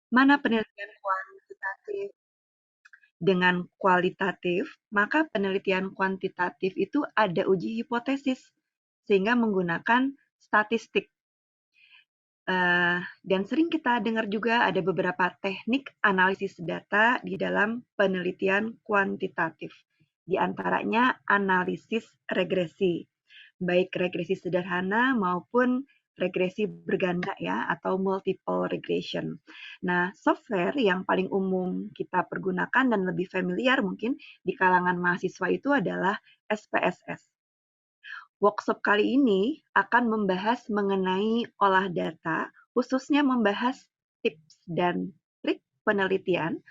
Mana penelitian kuantitatif dengan kualitatif, maka penelitian kuantitatif itu ada uji hipotesis, sehingga menggunakan statistik. Dan sering kita dengar juga ada beberapa teknik analisis data di dalam penelitian kuantitatif. Di antaranya analisis regresi, baik regresi sederhana maupun regresi berganda ya, atau multiple regression. Nah, software yang paling umum kita pergunakan dan lebih familiar mungkin di kalangan mahasiswa itu adalah SPSS. Workshop kali ini akan membahas mengenai olah data, khususnya membahas tips dan trik penelitian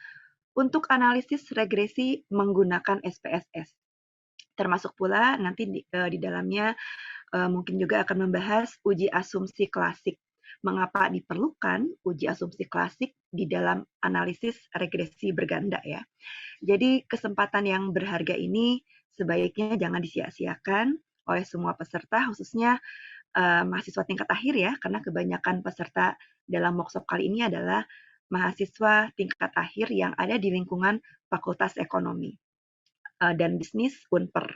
untuk analisis regresi menggunakan SPSS. Termasuk pula nanti di dalamnya mungkin juga akan membahas uji asumsi klasik. Mengapa diperlukan uji asumsi klasik di dalam analisis regresi berganda ya. Jadi kesempatan yang berharga ini sebaiknya jangan disia-siakan oleh semua peserta, khususnya mahasiswa tingkat akhir ya, karena kebanyakan peserta dalam workshop kali ini adalah mahasiswa tingkat akhir yang ada di lingkungan Fakultas Ekonomi dan Bisnis Unpar.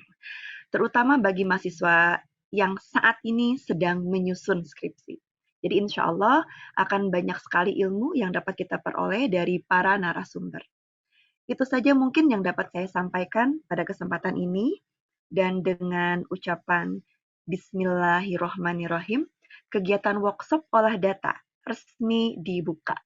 Terutama bagi mahasiswa yang saat ini sedang menyusun skripsi. Jadi insya Allah akan banyak sekali ilmu yang dapat kita peroleh dari para narasumber. Itu saja mungkin yang dapat saya sampaikan pada kesempatan ini. Dan dengan ucapan Bismillahirrohmanirrohim, kegiatan workshop olah data resmi dibuka.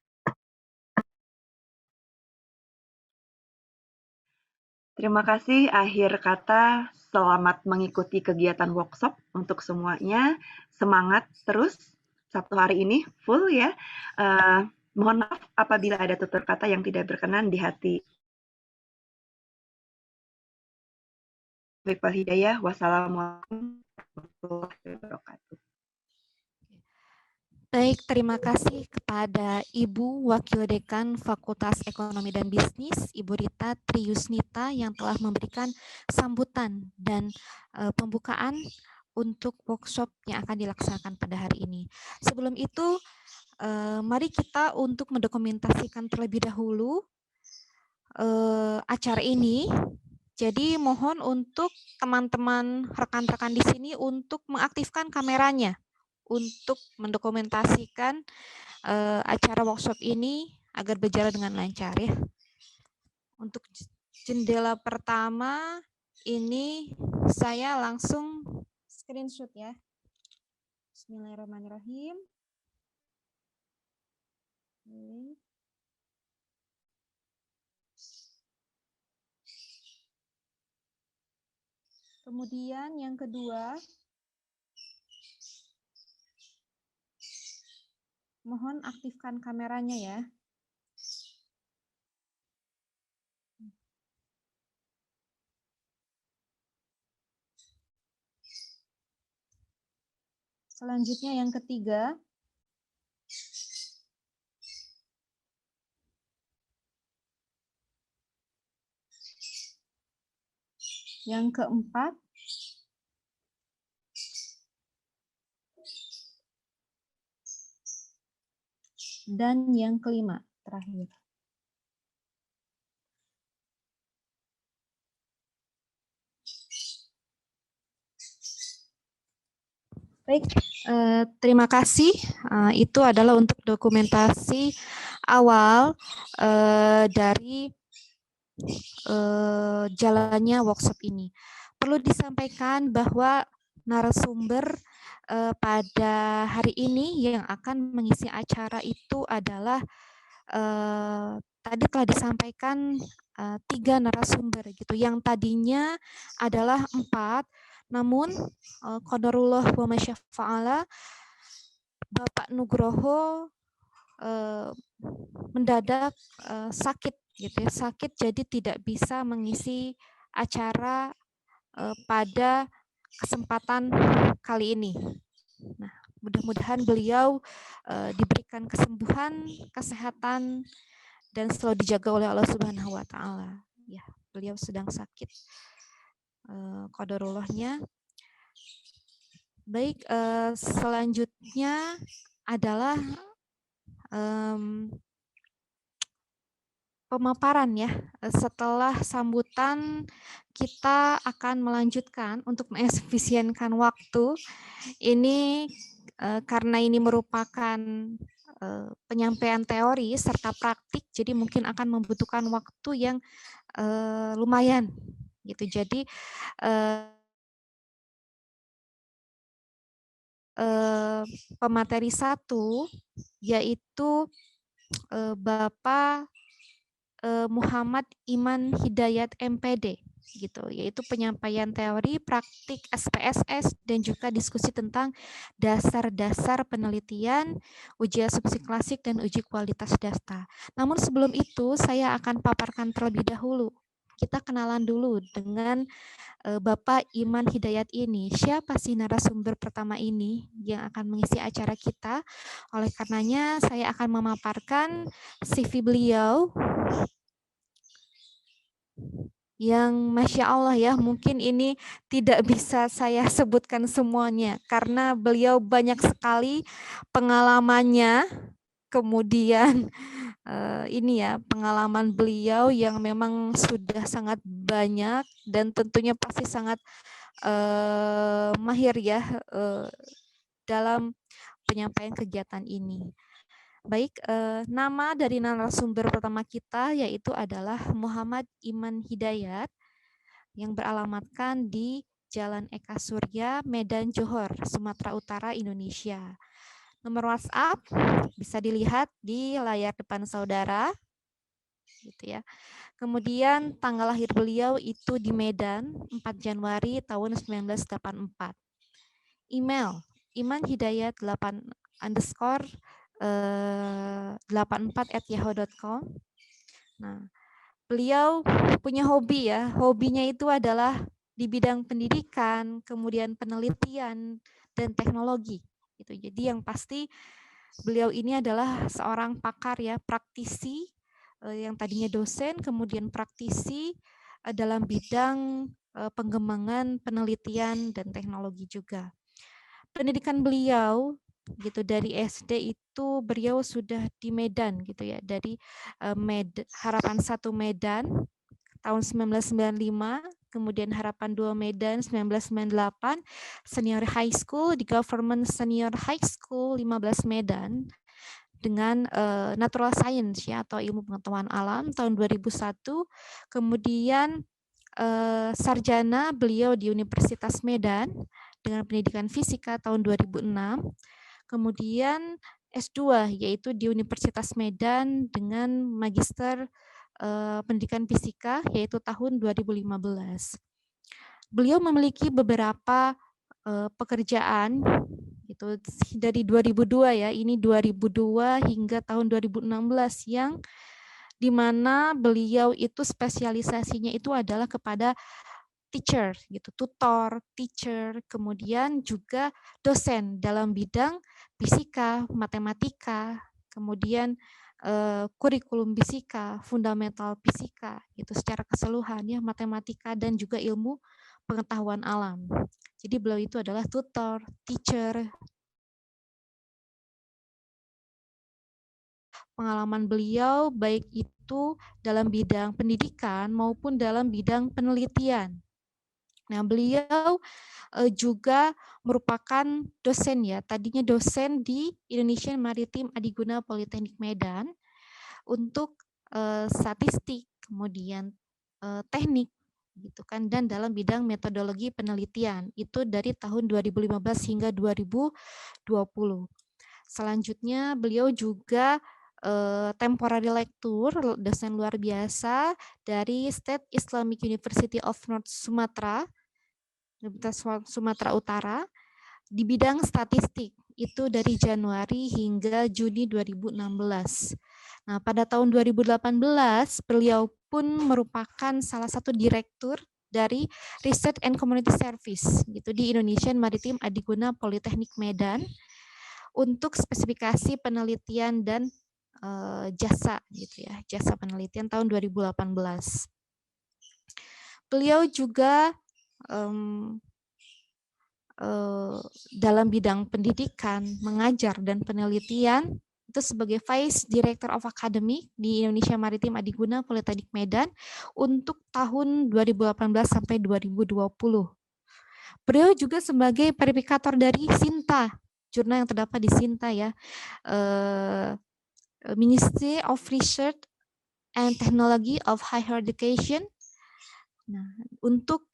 Terima kasih, akhir kata selamat mengikuti kegiatan workshop untuk semuanya. Semangat terus, satu hari ini full ya. Mohon maaf apabila ada tutur kata yang tidak berkenan di hati. Hidayah. Wassalamualaikum warahmatullahi wabarakatuh. Baik, terima kasih kepada Ibu Wakil Dekan Fakultas Ekonomi dan Bisnis, Ibu Rita Triyusnita yang telah memberikan sambutan dan pembukaan untuk workshop yang akan dilaksanakan pada hari ini. Sebelum itu, mari kita untuk mendokumentasikan terlebih dahulu acara ini. Jadi mohon untuk teman-teman rekan-rekan di sini untuk mengaktifkan kameranya untuk mendokumentasikan acara workshop ini agar berjalan dengan lancar ya. Untuk jendela pertama ini saya langsung screenshot ya. Bismillahirrahmanirrahim. Kemudian yang kedua, mohon aktifkan kameranya ya. Selanjutnya yang ketiga, yang keempat, dan yang kelima terakhir. Baik, terima kasih. Itu adalah untuk dokumentasi awal dari jalannya workshop ini. Perlu disampaikan bahwa narasumber pada hari ini yang akan mengisi acara itu adalah tadi telah disampaikan 3 narasumber gitu. Yang tadinya adalah 4, namun qadarullah wa masyafa'ala Bapak Nugroho mendadak sakit gitu ya, sakit jadi tidak bisa mengisi acara pada kesempatan kali ini. Nah, mudah-mudahan beliau diberikan kesembuhan, kesehatan, dan selalu dijaga oleh Allah Subhanahu wa Ta'ala. Ya, beliau sedang sakit. Qadarullahnya. Baik, selanjutnya adalah pemaparan ya. Setelah sambutan kita akan melanjutkan untuk mengefisienkan waktu. Ini karena ini merupakan penyampaian teori serta praktik, jadi mungkin akan membutuhkan waktu yang lumayan gitu. Jadi pemateri 1 yaitu Bapak Muhammad Iman Hidayat MPD gitu, yaitu penyampaian teori, praktik SPSS dan juga diskusi tentang dasar-dasar penelitian, uji asumsi klasik dan uji kualitas data. Namun sebelum itu saya akan paparkan terlebih dahulu. Kita kenalan dulu dengan Bapak Iman Hidayat ini. Siapa sih narasumber pertama ini yang akan mengisi acara kita? Oleh karenanya saya akan memaparkan CV beliau yang Masya Allah ya, mungkin ini tidak bisa saya sebutkan semuanya karena beliau banyak sekali pengalamannya, kemudian ini ya pengalaman beliau yang memang sudah sangat banyak dan tentunya pasti sangat mahir ya dalam penyampaian kegiatan ini. Baik, nama dari narasumber pertama kita yaitu adalah Muhammad Iman Hidayat yang beralamatkan di Jalan Eka Surya, Medan, Johor, Sumatera Utara, Indonesia. Nomor WhatsApp bisa dilihat di layar depan saudara, gitu ya. Kemudian tanggal lahir beliau itu di Medan, 4 Januari tahun 1984. Email imanhidayat 84@yahoo.com. Nah, beliau punya hobi ya. Hobinya itu adalah di bidang pendidikan, kemudian penelitian dan teknologi. Gitu. Jadi yang pasti beliau ini adalah seorang pakar ya, praktisi yang tadinya dosen, kemudian praktisi dalam bidang pengembangan penelitian dan teknologi juga. Pendidikan beliau gitu dari SD itu beliau sudah di Medan gitu ya, dari Harapan 1 Medan tahun 1995, kemudian Harapan 2 Medan 1998, Senior High School di Government Senior High School 15 Medan dengan Natural Science ya atau ilmu pengetahuan alam tahun 2001, kemudian sarjana beliau di Universitas Medan dengan pendidikan fisika tahun 2006, kemudian S2 yaitu di Universitas Medan dengan magister pendidikan fisika yaitu tahun 2015. Beliau memiliki beberapa pekerjaan itu dari 2002 ya, ini 2002 hingga tahun 2016 yang di mana beliau itu spesialisasinya itu adalah kepada teacher gitu, tutor, teacher, kemudian juga dosen dalam bidang fisika, matematika, kemudian kurikulum fisika, fundamental fisika, itu secara keseluruhan ya, matematika dan juga ilmu pengetahuan alam. Jadi beliau itu adalah tutor, teacher. Pengalaman beliau baik itu dalam bidang pendidikan maupun dalam bidang penelitian. Nah, beliau juga merupakan dosen ya, tadinya dosen di Indonesian Maritime Adiguna Politeknik Medan untuk statistik, kemudian teknik gitu kan, dan dalam bidang metodologi penelitian itu dari tahun 2015 hingga 2020. Selanjutnya beliau juga temporary lecturer, dosen luar biasa dari State Islamic University of North Sumatra, Universitas Sumatera Utara, di bidang statistik, itu dari Januari hingga Juni 2016. Nah, pada tahun 2018, beliau pun merupakan salah satu direktur dari Research and Community Service gitu di Indonesian Maritime Adiguna Politeknik Medan untuk spesifikasi penelitian dan jasa gitu ya, jasa penelitian tahun 2018. Beliau juga dalam bidang pendidikan, mengajar dan penelitian itu sebagai Vice Director of Academy di Indonesia Maritim Adiguna Politeknik Medan untuk tahun 2018 sampai 2020. Beliau juga sebagai verifikator dari SINTA, jurnal yang terdapat di SINTA ya, Ministry of Research and Technology of Higher Education. Nah, untuk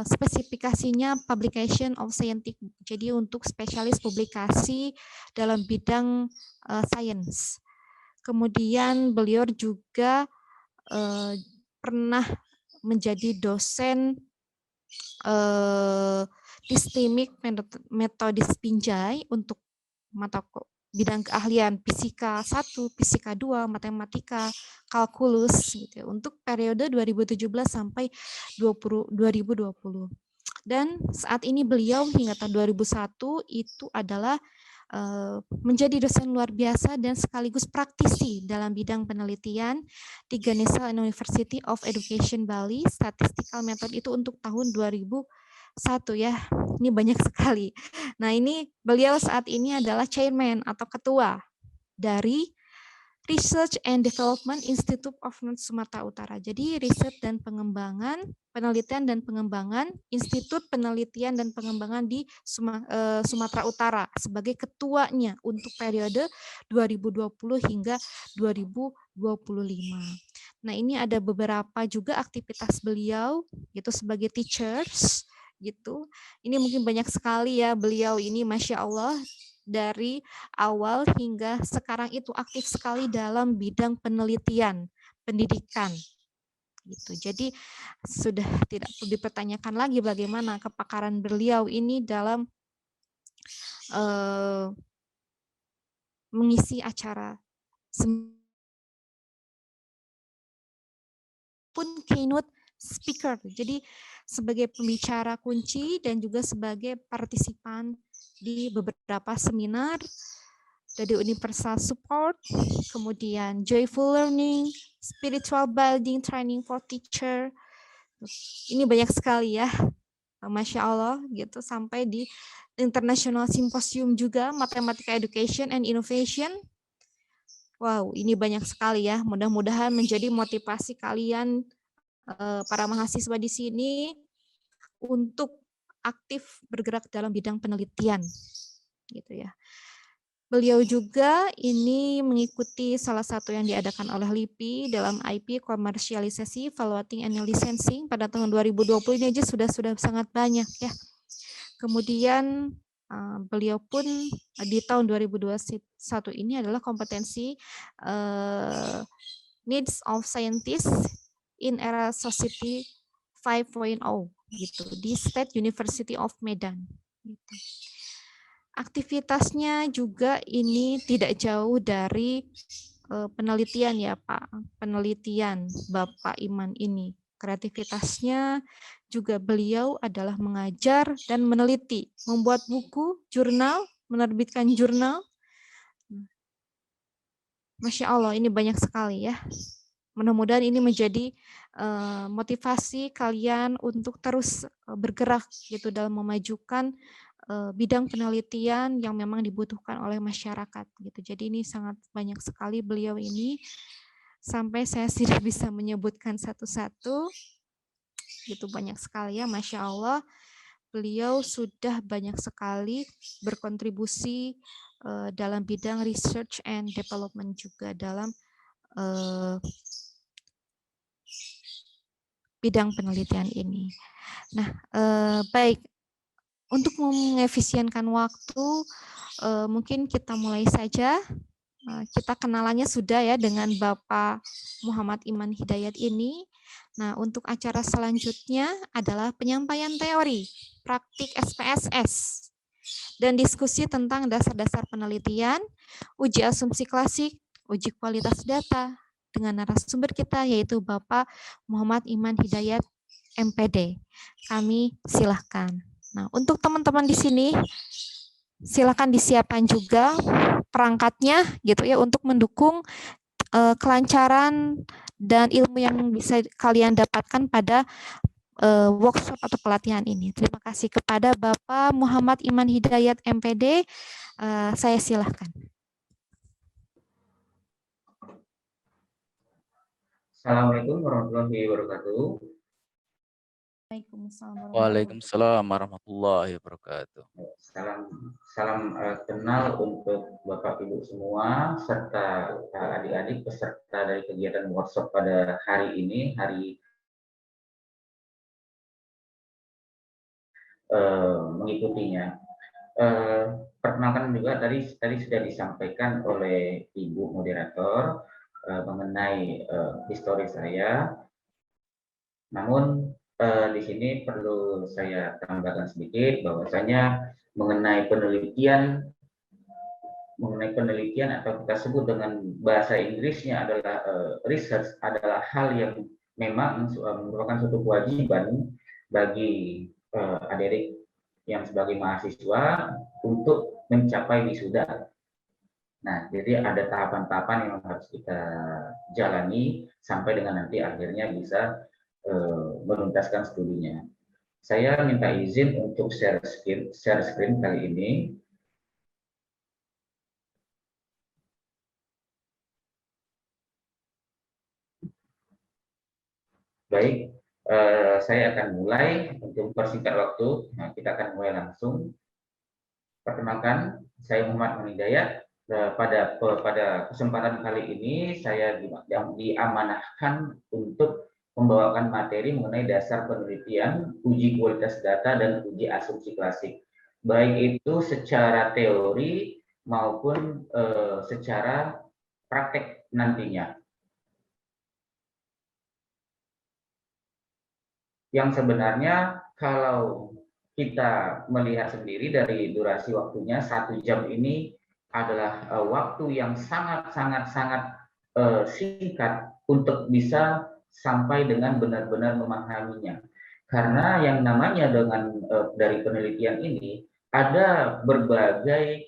spesifikasinya publication of scientific, jadi untuk spesialis publikasi dalam bidang sains. Kemudian beliau juga pernah menjadi dosen Systemic Methodis Binjai untuk mata bidang keahlian fisika 1, fisika 2, matematika, kalkulus gitu ya, untuk periode 2017 sampai 2020. Dan saat ini beliau hingga tahun 2001 itu adalah menjadi dosen luar biasa dan sekaligus praktisi dalam bidang penelitian di Ganesha University of Education Bali, Statistical Method itu untuk tahun 2001 ya. Ini banyak sekali. Nah, ini beliau saat ini adalah chairman atau ketua dari Research and Development Institute of North Sumatera Utara. Jadi riset dan pengembangan, penelitian dan pengembangan Institut Penelitian dan Pengembangan di Sumatera Utara sebagai ketuanya untuk periode 2020 hingga 2025. Nah, ini ada beberapa juga aktivitas beliau yaitu sebagai teachers gitu. Ini mungkin banyak sekali ya beliau ini, Masya Allah, dari awal hingga sekarang itu aktif sekali dalam bidang penelitian, pendidikan. Gitu. Jadi sudah tidak perlu dipertanyakan lagi bagaimana kepakaran beliau ini dalam mengisi acara pun keynote speaker. Jadi sebagai pembicara kunci dan juga sebagai partisipan di beberapa seminar dari Universal Support, kemudian Joyful Learning, Spiritual Building Training for Teacher. Ini banyak sekali ya, Masya Allah gitu, sampai di International Symposium juga, Mathematical Education and Innovation. Wow, ini banyak sekali ya. Mudah-mudahan menjadi motivasi kalian para mahasiswa di sini untuk aktif bergerak dalam bidang penelitian, gitu ya. Beliau juga ini mengikuti salah satu yang diadakan oleh LIPI dalam IP komersialisasi, evaluating and licensing pada tahun 2020 ini aja sudah sangat banyak ya. Kemudian beliau pun di tahun 2021 ini adalah kompetensi Needs of Scientists in Era Society 5.0 gitu di State University of Medan. Gitu. Aktivitasnya juga ini tidak jauh dari penelitian ya Pak, penelitian Bapak Iman ini. Kreativitasnya juga beliau adalah mengajar dan meneliti, membuat buku, jurnal, menerbitkan jurnal. Masya Allah, ini banyak sekali ya. Mudah-mudahan ini menjadi motivasi kalian untuk terus bergerak gitu dalam memajukan bidang penelitian yang memang dibutuhkan oleh masyarakat gitu. Jadi ini sangat banyak sekali beliau ini, sampai saya tidak bisa menyebutkan satu-satu. Gitu banyak sekali ya, Masya Allah. Beliau sudah banyak sekali berkontribusi dalam bidang research and development juga dalam bidang penelitian ini. Nah, baik, untuk mengefisienkan waktu, mungkin kita mulai saja. Kita kenalannya sudah ya dengan Bapak Muhammad Iman Hidayat ini. Nah, untuk acara selanjutnya adalah penyampaian teori, praktik SPSS, dan diskusi tentang dasar-dasar penelitian, uji asumsi klasik, uji kualitas data, dengan narasumber kita yaitu Bapak Muhammad Iman Hidayat MPD. Kami silahkan. Nah, untuk teman-teman di sini silakan disiapkan juga perangkatnya gitu ya untuk mendukung kelancaran dan ilmu yang bisa kalian dapatkan pada workshop atau pelatihan ini. Terima kasih kepada Bapak Muhammad Iman Hidayat MPD. Saya silahkan. Assalamualaikum warahmatullahi wabarakatuh. Waalaikumsalam warahmatullahi wabarakatuh. Salam kenal untuk Bapak Ibu semua serta adik-adik peserta dari kegiatan workshop pada hari ini, mengikutinya. Perkenalkan juga tadi sudah disampaikan oleh Ibu moderator mengenai histori saya. Namun di sini perlu saya tambahkan sedikit bahwasanya mengenai penelitian atau kita sebut dengan bahasa Inggrisnya adalah research adalah hal yang memang merupakan suatu kewajiban bagi adik-adik yang sebagai mahasiswa untuk mencapai wisuda. Nah, jadi ada tahapan-tahapan yang harus kita jalani sampai dengan nanti akhirnya bisa menuntaskan studinya. Saya minta izin untuk share screen kali ini. Baik, saya akan mulai untuk persingkat waktu. Nah, kita akan mulai langsung. Perkenalkan, saya Muhammad Manidayat. Pada kesempatan kali ini saya diamanahkan untuk membawakan materi mengenai dasar penelitian, uji kualitas data, dan uji asumsi klasik. Baik itu secara teori maupun secara praktek nantinya. Yang sebenarnya kalau kita melihat sendiri dari durasi waktunya, 1 jam ini adalah waktu yang sangat singkat untuk bisa sampai dengan benar-benar memahaminya. Karena yang namanya dengan dari penelitian ini ada berbagai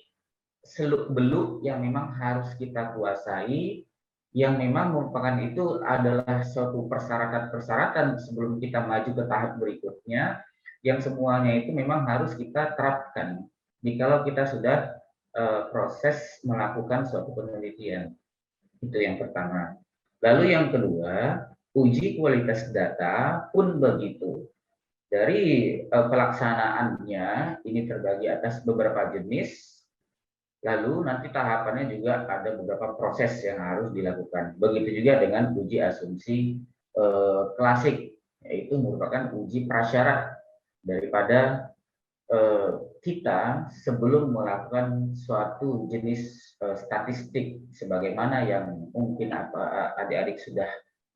seluk-beluk yang memang harus kita kuasai, yang memang merupakan itu adalah suatu persyaratan sebelum kita maju ke tahap berikutnya, yang semuanya itu memang harus kita terapkan jikalau kita sudah proses melakukan suatu penelitian. Itu yang pertama. Lalu yang kedua, uji kualitas data pun begitu. Dari pelaksanaannya ini terbagi atas beberapa jenis. Lalu nanti tahapannya juga ada beberapa proses yang harus dilakukan. Begitu juga dengan uji asumsi klasik, yaitu merupakan uji prasyarat daripada kita sebelum melakukan suatu jenis statistik, sebagaimana yang mungkin adik-adik sudah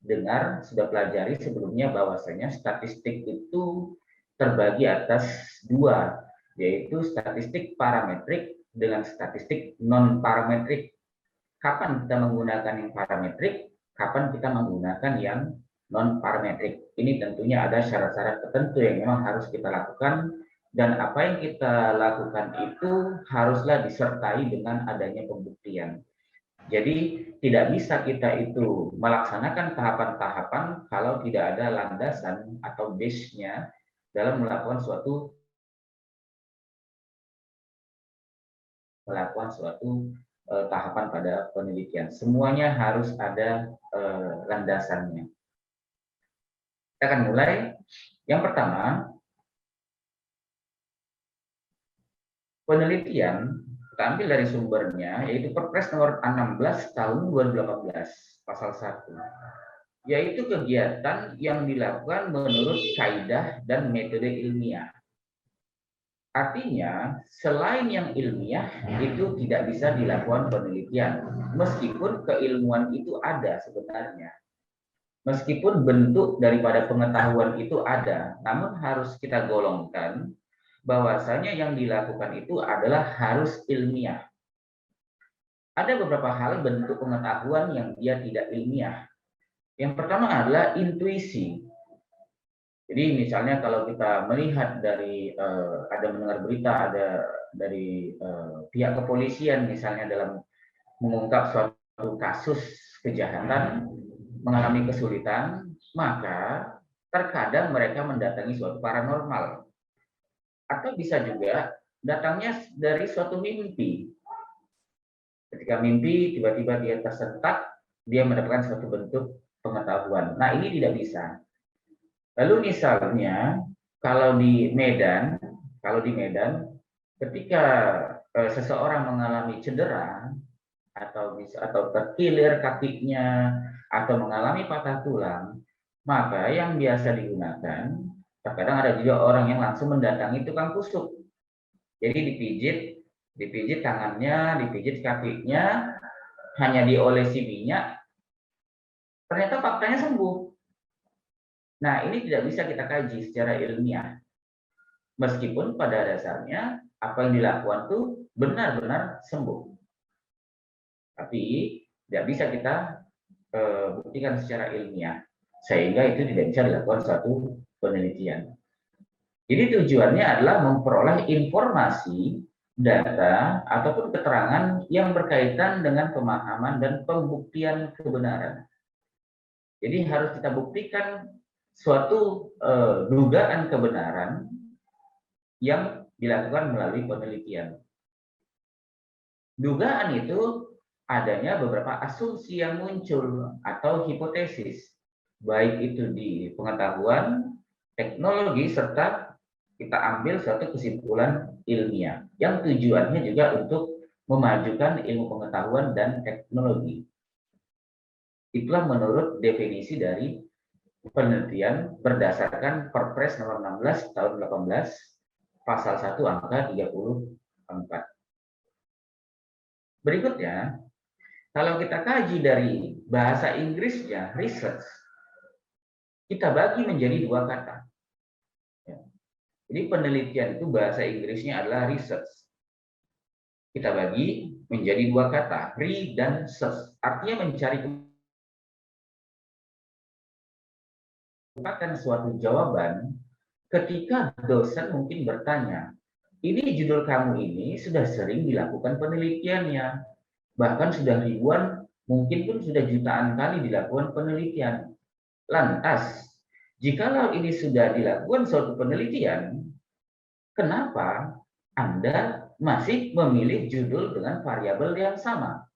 dengar, sudah pelajari sebelumnya bahwasanya statistik itu terbagi atas 2, yaitu statistik parametrik dengan statistik non-parametrik. Kapan kita menggunakan yang parametrik, kapan kita menggunakan yang non-parametrik. Ini tentunya ada syarat-syarat tertentu yang memang harus kita lakukan, dan apa yang kita lakukan itu haruslah disertai dengan adanya pembuktian. Jadi tidak bisa kita itu melaksanakan tahapan-tahapan kalau tidak ada landasan atau base-nya dalam melakukan suatu tahapan pada penelitian. Semuanya harus ada landasannya. Kita akan mulai. Yang pertama, penelitian kita ambil dari sumbernya, yaitu Perpres nomor 16 tahun 2018, pasal 1. Yaitu kegiatan yang dilakukan menurut kaidah dan metode ilmiah. Artinya, selain yang ilmiah itu tidak bisa dilakukan penelitian, meskipun keilmuan itu ada sebenarnya. Meskipun bentuk daripada pengetahuan itu ada, namun harus kita golongkan bahwasanya yang dilakukan itu adalah harus ilmiah. Ada beberapa hal bentuk pengetahuan yang dia tidak ilmiah. Yang pertama adalah intuisi. Jadi misalnya kalau kita melihat dari ada mendengar berita ada dari pihak kepolisian misalnya dalam mengungkap suatu kasus kejahatan mengalami kesulitan, maka terkadang mereka mendatangi suatu paranormal. Atau bisa juga datangnya dari suatu mimpi. Ketika mimpi tiba-tiba dia tersentak, dia mendapatkan suatu bentuk pengetahuan. Nah, ini tidak bisa. Lalu misalnya kalau di Medan ketika seseorang mengalami cedera atau terkilir kakinya atau mengalami patah tulang, maka yang biasa digunakan, terkadang ada juga orang yang langsung mendatangi tukang tusuk. Jadi dipijit tangannya, dipijit kakinya, hanya diolesi minyak, ternyata faktanya sembuh. Nah, ini tidak bisa kita kaji secara ilmiah. Meskipun pada dasarnya apa yang dilakukan itu benar-benar sembuh. Tapi tidak bisa kita buktikan secara ilmiah. Sehingga itu tidak bisa dilakukan suatu penelitian. Jadi tujuannya adalah memperoleh informasi, data, ataupun keterangan yang berkaitan dengan pemahaman dan pembuktian kebenaran. Jadi harus kita buktikan suatu dugaan kebenaran yang dilakukan melalui penelitian. Dugaan itu adanya beberapa asumsi yang muncul atau hipotesis, baik itu di pengetahuan, teknologi, serta kita ambil suatu kesimpulan ilmiah yang tujuannya juga untuk memajukan ilmu pengetahuan dan teknologi. Itulah menurut definisi dari penelitian berdasarkan Perpres nomor 16 tahun 18 pasal 1 angka 34. Berikutnya, kalau kita kaji dari bahasa Inggrisnya, research, kita bagi menjadi dua kata. Jadi penelitian itu bahasa Inggrisnya adalah research. Kita bagi menjadi dua kata, re dan search. Artinya mencari suatu jawaban ketika dosen mungkin bertanya, ini judul kamu ini sudah sering dilakukan penelitiannya, bahkan sudah ribuan, mungkin pun sudah jutaan kali dilakukan penelitian. Lantas, jikalau ini sudah dilakukan suatu penelitian, kenapa Anda masih memilih judul dengan variabel yang sama?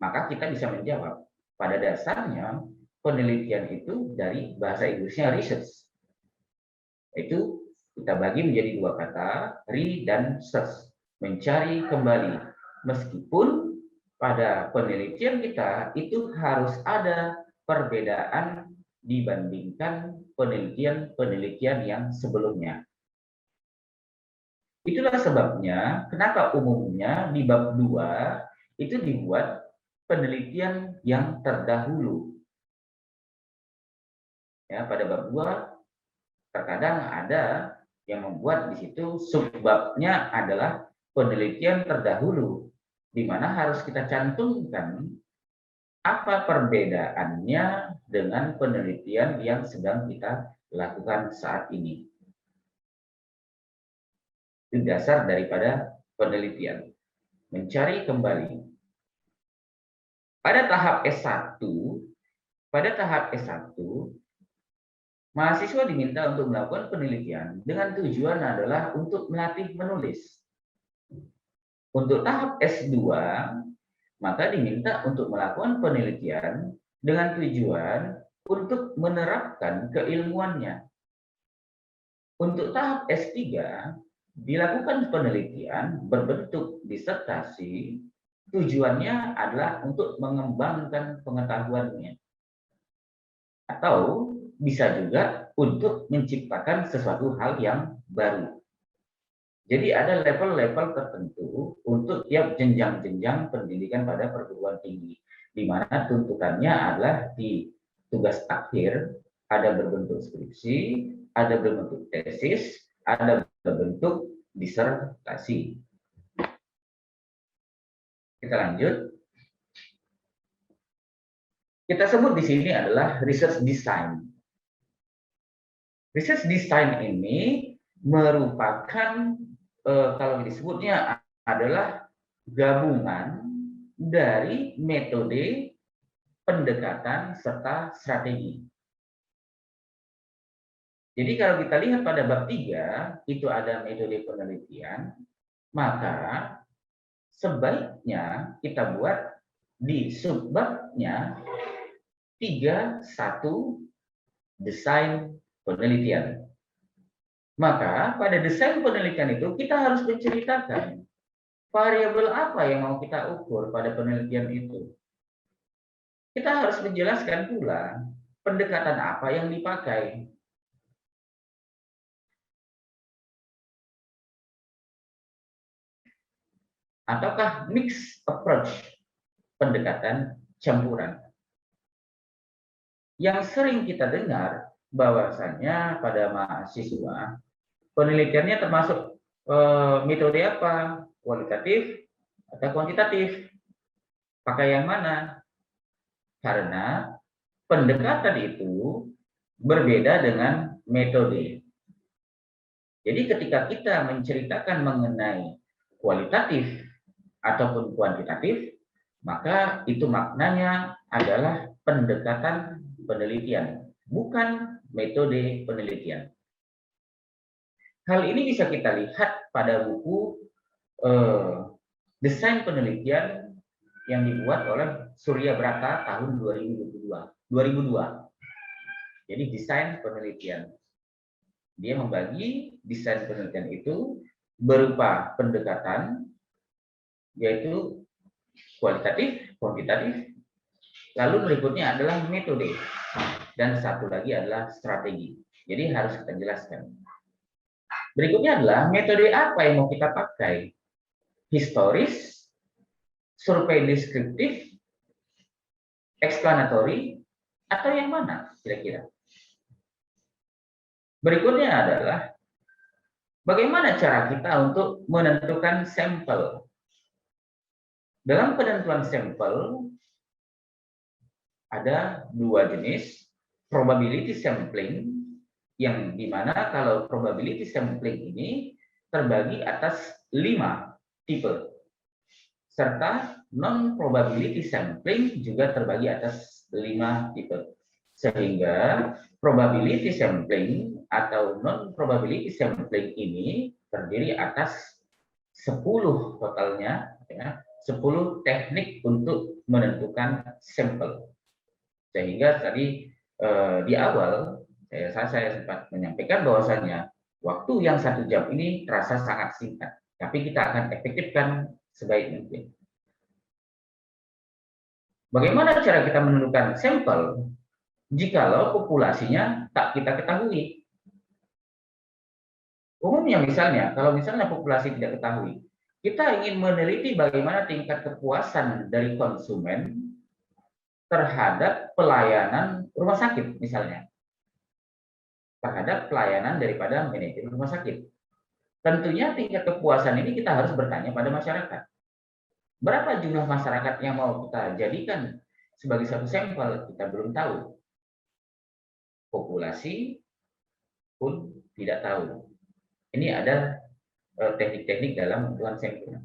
Maka kita bisa menjawab, pada dasarnya penelitian itu dari bahasa Inggrisnya research. Itu kita bagi menjadi dua kata, re dan search, mencari kembali. Meskipun pada penelitian kita itu harus ada perbedaan dibandingkan penelitian-penelitian yang sebelumnya. Itulah sebabnya kenapa umumnya di bab 2 itu dibuat penelitian yang terdahulu. Ya, pada bab 2 terkadang ada yang membuat di situ subbabnya adalah penelitian terdahulu, di mana harus kita cantumkan apa perbedaannya dengan penelitian yang sedang kita lakukan saat ini. Itu dasar daripada penelitian, mencari kembali. Pada tahap S1, mahasiswa diminta untuk melakukan penelitian dengan tujuan adalah untuk melatih menulis. Untuk tahap S2, maka diminta untuk melakukan penelitian dengan tujuan untuk menerapkan keilmuannya. Untuk tahap S3, dilakukan penelitian berbentuk disertasi, tujuannya adalah untuk mengembangkan pengetahuannya. Atau bisa juga untuk menciptakan sesuatu hal yang baru. Jadi ada level-level tertentu untuk tiap jenjang-jenjang pendidikan pada perguruan tinggi, di mana tuntutannya adalah di tugas akhir ada berbentuk skripsi, ada berbentuk tesis, ada berbentuk disertasi. Kita lanjut. Kita sebut di sini adalah research design. Research design ini merupakan kalau disebutnya adalah gabungan dari metode, pendekatan, serta strategi. Jadi kalau kita lihat pada bab 3, itu ada metode penelitian, maka sebaiknya kita buat di subbabnya 3.1 desain penelitian. Maka pada desain penelitian itu kita harus menceritakan variabel apa yang mau kita ukur pada penelitian itu. Kita harus menjelaskan pula pendekatan apa yang dipakai. Ataukah mixed approach, pendekatan campuran. Yang sering kita dengar bahwasannya pada mahasiswa penelitiannya termasuk metode apa? Kualitatif atau kuantitatif? Pakai yang mana? Karena pendekatan itu berbeda dengan metode. Jadi ketika kita menceritakan mengenai kualitatif ataupun kuantitatif, maka itu maknanya adalah pendekatan penelitian, bukan metode penelitian. Hal ini bisa kita lihat pada buku desain penelitian yang dibuat oleh Surya Brata tahun 2002. Jadi desain penelitian. Dia membagi desain penelitian itu berupa pendekatan, yaitu kualitatif, kuantitatif, lalu berikutnya adalah metode, dan satu lagi adalah strategi. Jadi harus kita jelaskan. Berikutnya adalah metode apa yang mau kita pakai? Historis, survei deskriptif, explanatory, atau yang mana kira-kira? Berikutnya adalah bagaimana cara kita untuk menentukan sampel. Dalam penentuan sampel ada dua jenis, probability sampling, yang dimana kalau probability sampling ini terbagi atas 5 tipe, serta non-probability sampling juga terbagi atas 5 tipe. Sehingga probability sampling atau non-probability sampling ini terdiri atas 10 totalnya, ya, 10 teknik untuk menentukan sampel. Sehingga tadi di awal saya sempat menyampaikan bahwasanya waktu yang 1 jam ini terasa sangat singkat, tapi kita akan efektifkan sebaik mungkin. Bagaimana cara kita menentukan sampel jikalau populasinya tak kita ketahui? Umumnya misalnya, kalau misalnya populasi tidak ketahui, kita ingin meneliti bagaimana tingkat kepuasan dari konsumen terhadap pelayanan rumah sakit misalnya, terhadap pelayanan daripada manajemen rumah sakit. Tentunya tingkat kepuasan ini kita harus bertanya pada masyarakat. Berapa jumlah masyarakat yang mau kita jadikan sebagai satu sampel, kita belum tahu. Populasi pun tidak tahu. Ini ada teknik-teknik dalam menentukan sampel.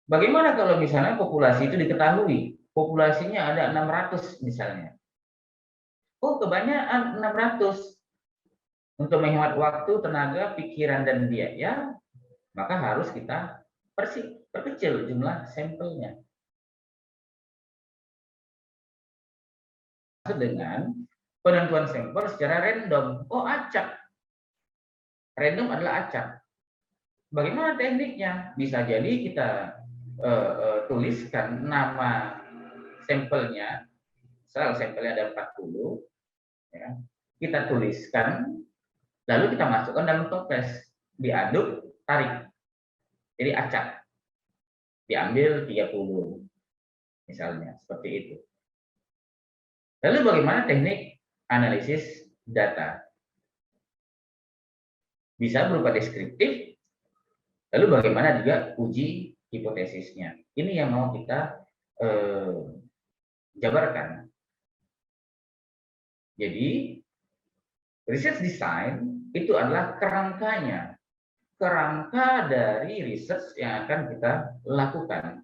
Bagaimana kalau misalnya populasi itu diketahui? Populasinya ada 600 misalnya. Oh, kebanyakan 600. Untuk menghemat waktu, tenaga, pikiran, dan biaya, maka harus kita perkecil jumlah sampelnya. Dengan penentuan sampel secara random. Oh, acak. Random adalah acak. Bagaimana tekniknya? Bisa jadi kita tuliskan nama sampelnya. Misal sampelnya ada 40. Ya. Kita tuliskan, lalu kita masukkan dalam toples. Diaduk, tarik. Jadi acak. Diambil 30. Misalnya, seperti itu. Lalu bagaimana teknik analisis data? Bisa berupa deskriptif, lalu bagaimana juga uji hipotesisnya. Ini yang mau kita jabarkan. Jadi, research design itu adalah kerangkanya. Kerangka dari research yang akan kita lakukan.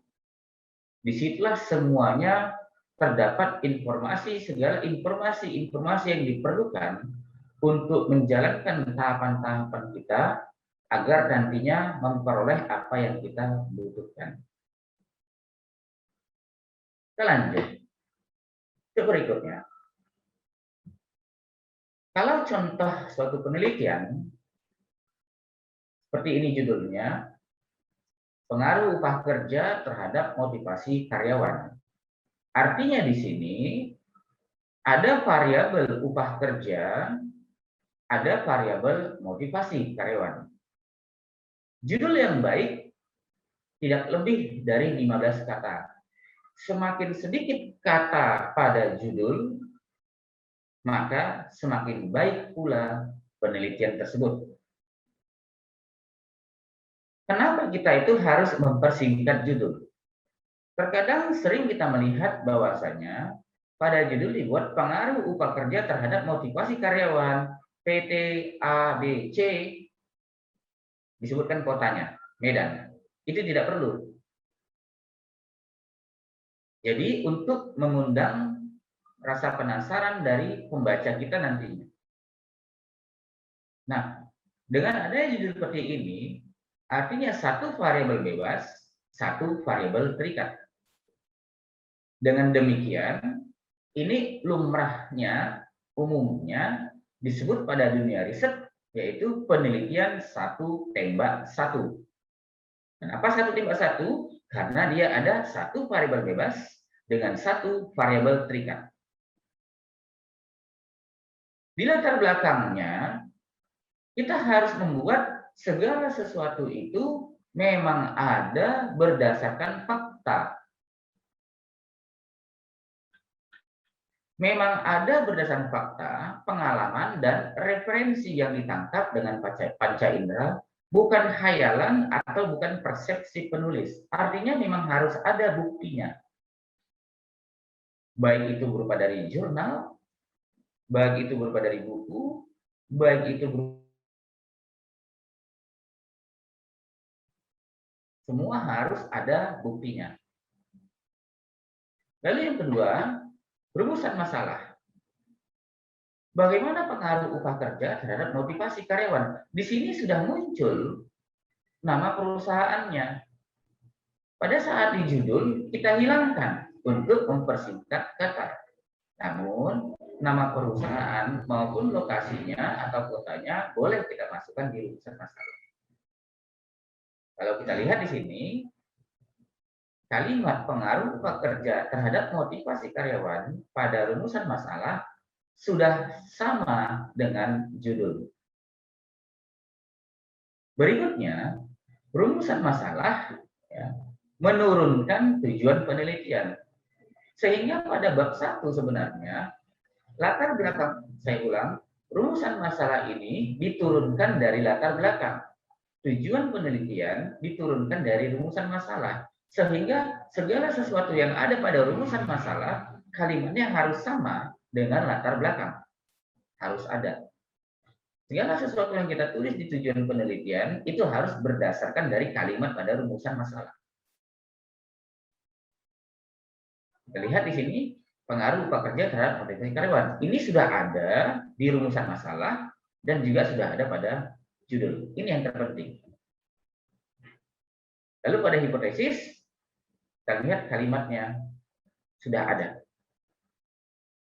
Disitulah semuanya terdapat informasi, segala informasi yang diperlukan untuk menjalankan tahapan-tahapan kita agar nantinya memperoleh apa yang kita butuhkan. Kita lanjut ke berikutnya. Kalau contoh suatu penelitian, seperti ini judulnya, pengaruh upah kerja terhadap motivasi karyawan. Artinya di sini ada variabel upah kerja, ada variabel motivasi karyawan. Judul yang baik tidak lebih dari 15 kata. Semakin sedikit kata pada judul, maka semakin baik pula penelitian tersebut. Kenapa kita itu harus mempersingkat judul? Terkadang sering kita melihat bahwasanya pada judul dibuat pengaruh upah kerja terhadap motivasi karyawan PT A, B, C, disebutkan kotanya, Medan. Itu tidak perlu. Jadi untuk mengundang rasa penasaran dari pembaca kita nantinya. Nah, dengan adanya judul seperti ini, artinya satu variabel bebas, satu variabel terikat. Dengan demikian, ini lumrahnya, umumnya disebut pada dunia riset, yaitu penelitian satu tembak satu. Kenapa satu tembak satu? Karena dia ada satu variabel bebas dengan satu variabel terikat. Di latar belakangnya, kita harus membuat segala sesuatu itu memang ada berdasarkan fakta. Memang ada berdasarkan fakta, pengalaman, dan referensi yang ditangkap dengan panca indera, bukan khayalan atau bukan persepsi penulis. Artinya memang harus ada buktinya. Baik itu berupa dari jurnal, baik itu berupa dari buku, baik itu berupa semua harus ada buktinya. Lalu yang kedua, rumusan masalah. Bagaimana pengaruh upah kerja terhadap motivasi karyawan? Di sini sudah muncul nama perusahaannya. Pada saat di judul, kita hilangkan untuk mempersingkat kata. Namun, nama perusahaan maupun lokasinya atau kotanya boleh kita masukkan di rumusan masalah. Kalau kita lihat di sini, kalimat pengaruh upah kerja terhadap motivasi karyawan pada rumusan masalah sudah sama dengan judul. Berikutnya, rumusan masalah ya, menurunkan tujuan penelitian. Sehingga pada bab 1 sebenarnya, latar belakang, saya ulang, rumusan masalah ini diturunkan dari latar belakang. Tujuan penelitian diturunkan dari rumusan masalah. Sehingga segala sesuatu yang ada pada rumusan masalah, kalimatnya harus sama dengan latar belakang. Harus ada. Segala sesuatu yang kita tulis di tujuan penelitian, itu harus berdasarkan dari kalimat pada rumusan masalah. Kita lihat di sini, pengaruh upah kerja terhadap motivasi karyawan. Ini sudah ada di rumusan masalah dan juga sudah ada pada judul. Ini yang terpenting. Lalu pada hipotesis, kita lihat kalimatnya sudah ada.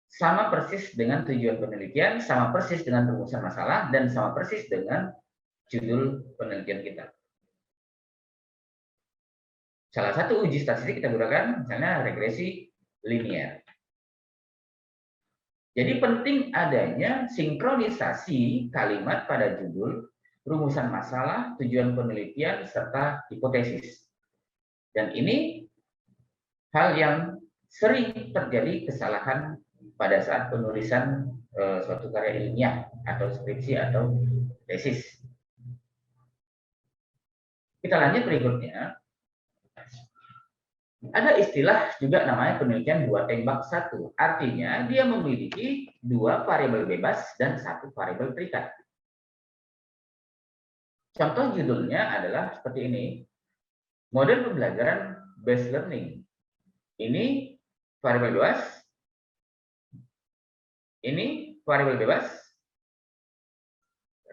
Sama persis dengan tujuan penelitian, sama persis dengan rumusan masalah, dan sama persis dengan judul penelitian kita. Salah satu uji statistik kita gunakan misalnya regresi linear. Jadi penting adanya sinkronisasi kalimat pada judul, rumusan masalah, tujuan penelitian, serta hipotesis. Dan ini hal yang sering terjadi kesalahan pada saat penulisan suatu karya ilmiah atau skripsi atau tesis. Kita lanjut berikutnya. Ada istilah juga namanya penelitian dua tembak satu. Artinya dia memiliki dua variabel bebas dan satu variabel terikat. Contoh judulnya adalah seperti ini. Model pembelajaran based learning. Ini variabel bebas. Ini variabel bebas.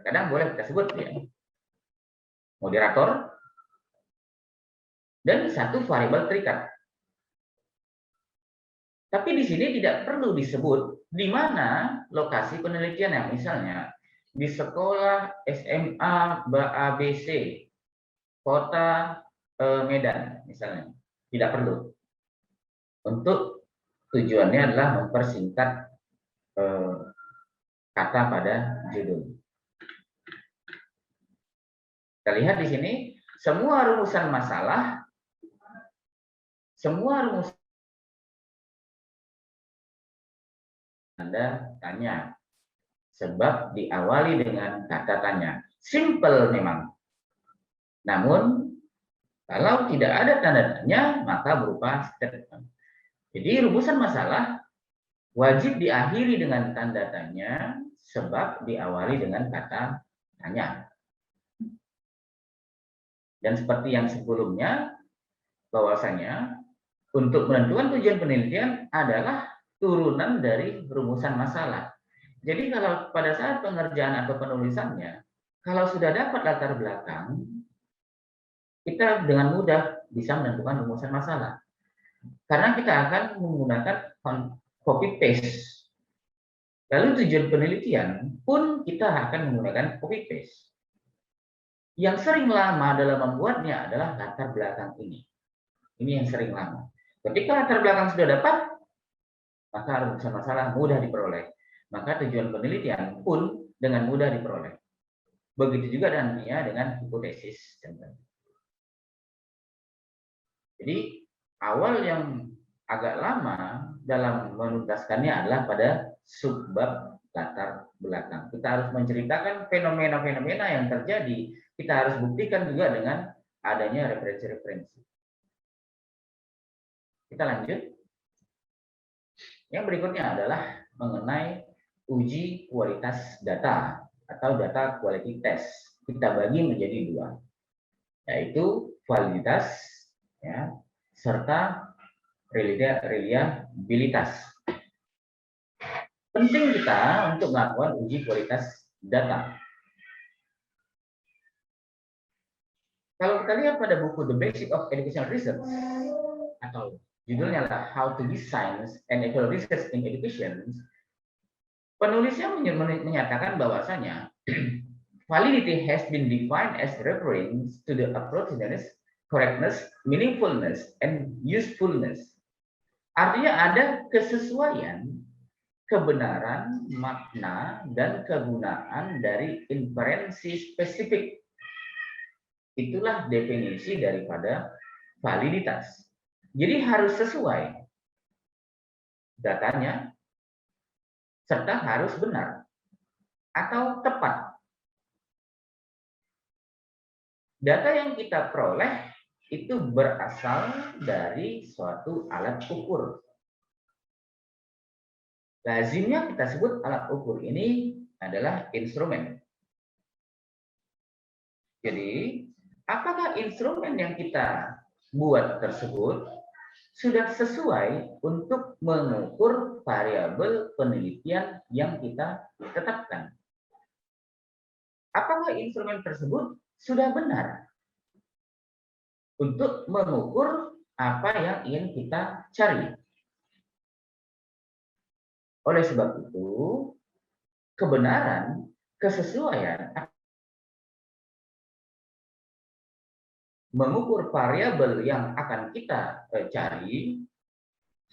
Kadang boleh kita sebut ya. Moderator. Dan satu variabel terikat. Tapi di sini tidak perlu disebut di mana lokasi penelitiannya. Misalnya di sekolah SMA ABC, kota Medan misalnya. Tidak perlu. Untuk tujuannya adalah mempersingkat kata pada judul. Kita lihat di sini, semua rumusan masalah, Anda tanya, sebab diawali dengan kata tanya. Simple memang. Namun, kalau tidak ada tanda tanya, maka berupa statement. Jadi, rumusan masalah wajib diakhiri dengan tanda tanya, sebab diawali dengan kata tanya. Dan seperti yang sebelumnya, bahwasanya untuk menentukan tujuan penelitian adalah turunan dari rumusan masalah. Jadi kalau pada saat pengerjaan atau penulisannya, kalau sudah dapat latar belakang, kita dengan mudah bisa menentukan rumusan masalah. Karena kita akan menggunakan copy paste. Lalu tujuan penelitian pun kita akan menggunakan copy paste. Yang sering lama dalam membuatnya adalah latar belakang ini. Ini yang sering lama. Ketika latar belakang sudah dapat, maka rumusan masalah mudah diperoleh. Maka tujuan penelitian pun dengan mudah diperoleh. Begitu juga dengan hipotesis. Jadi awal yang agak lama dalam menuntaskannya adalah pada subbab latar belakang. Kita harus menceritakan fenomena-fenomena yang terjadi. Kita harus buktikan juga dengan adanya referensi-referensi. Kita lanjut. Yang berikutnya adalah mengenai uji kualitas data atau data quality test. Kita bagi menjadi dua, yaitu validitas ya, serta reliabilitas. Penting kita untuk melakukan uji kualitas data. Kalau kita lihat pada buku The Basic of Educational Research atau judulnya adalah How to Design and Evaluate Research in Education, penulisnya menyatakan bahwasanya validity has been defined as referring to the appropriateness, correctness, meaningfulness, and usefulness. Artinya ada kesesuaian, kebenaran, makna, dan kegunaan dari inferensi spesifik. Itulah definisi daripada validitas. Jadi harus sesuai datanya, serta harus benar atau tepat. Data yang kita peroleh itu berasal dari suatu alat ukur. Lazimnya kita sebut alat ukur ini adalah instrumen. Jadi, apakah instrumen yang kita buat tersebut sudah sesuai untuk mengukur variabel penelitian yang kita tetapkan? Apakah instrumen tersebut sudah benar untuk mengukur apa yang ingin kita cari? Oleh sebab itu, kebenaran, kesesuaian mengukur variabel yang akan kita cari